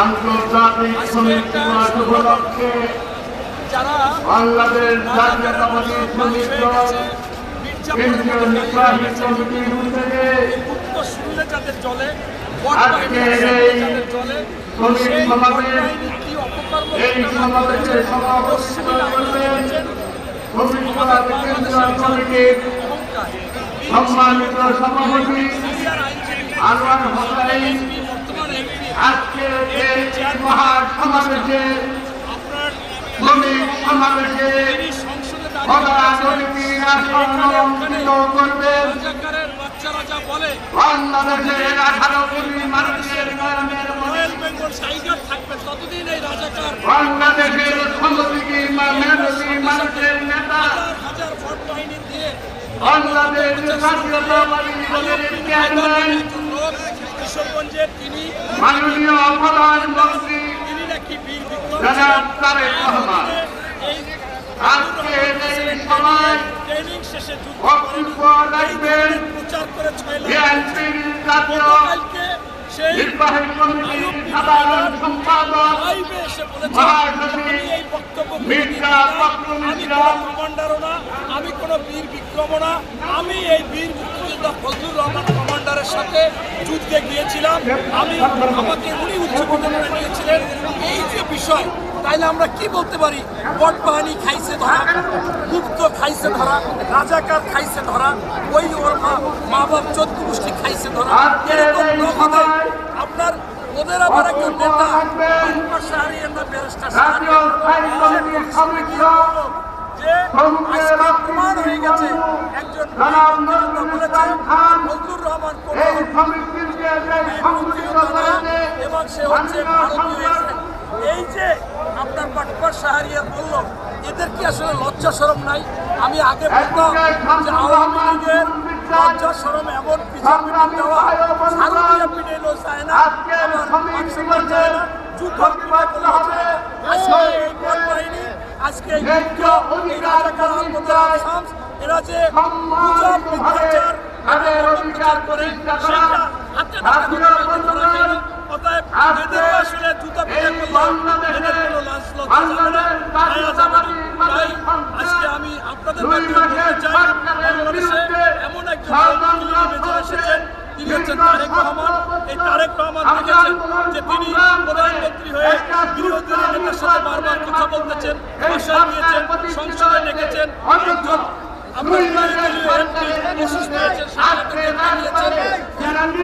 আন্তর্জাতিক শ্রমিক দিবস উপলক্ষে বাংলাদেশ জাতীয়তাবাদী শ্রমিক দল কেন্দ্রীয় নির্বাহী কমিটির উদ্যোগে আজকের এই শ্রমিক সমাবেশ, এই সমাবেশের সভাপতিত্ব করবেন ভবিষ্যৎ কেন্দ্রীয় কমিটির সম্মানিত সভাপতি আনোয়ার হোসেন। আজকে এই মহাসমাবেশে শ্রমিক সমাবেশে প্রধান অতিথির আসন অলঙ্কৃত করবেন বাংলাদেশের 18 কোটি মানুষের নয়নের মনে বাংলাদেশের 16 কোটি মানুষের নেতা বাংলাদেশ জাতীয়তাবাদী দলের চেয়ারম্যান মাননীয় প্রধানমন্ত্রী জনাব তারেক রহমান আজকে এই সময় বক্তব্য রাখবেন বিএনপির জাতীয় নির্বাহী কমিটির সাধারণ সম্পাদক মহাসচিব মির্জা ফখরুল ইসলাম। আমি কোনো বীর বিক্রম না, আমি এই বীর মুক্তিযোদ্ধা ফজলুর রহমান কমান্ডারের সাথে যুদ্ধে গিয়েছিলাম। আমাকে উনি উচ্চকিত করে নিয়েছিলেন। এই যে বিষয়, তাইলে আমরা কি বলতে পারি? বট বাহিনী খাইছে ধরা, গুপ্ত খাইছে ধরা, রাজাকার খাইছে ধরা, ওই ওর মা বাপ 14 গোষ্ঠী খাইছে ধরা। এরকম আপনার ওদের আবার একজন নেতা প্রমাণ হয়ে গেছে একজন ফজলুর রহমান এবং সে হচ্ছে ভারতীয়। এই যে আপনার বাটপার শাহরিয়ার বলল, এদের কি আসলে লজ্জা শরম নাই? আমি আগে বলতাম যে আওয়ামী লীগের লজ্জা শরম এমন পিছন পিছন দেওয়া, সারু দিয়ে পিটাইলেও যায় না, আবার মাংস যায় না, যুদ্ধ পিটাইলেও যায় না। আজকে এই বট বাহিনী, আজকে এই যুদ্ধ, এই রাজাকার শামস, এরা যে গুজব মিথ্যাচার অপপ্রচার করে সেটা হাতে হাতে ধরা যায় না। অতএব এদের আসলে জুতা পিটা করলাম, এদের কোনো লাজ লজ্জা যাবে না। তাই আজকে আমি আপনাদের মাধ্যমে বলতে চাই, বাংলাদেশে এমন একজন বেজে এসেছেন, তিনি হচ্ছেন তারেক রহমান। এই তারেক রহমান দেখেছেন যে তিনি প্রধানমন্ত্রী হয়ে বিরোধী নেতার সাথে বারবার কথা বলতেছেন, ভাষা দিয়েছেন, সংসদে ডেকেছেন, একজন আপনার অসুস্থ হয়েছেন, সেখানে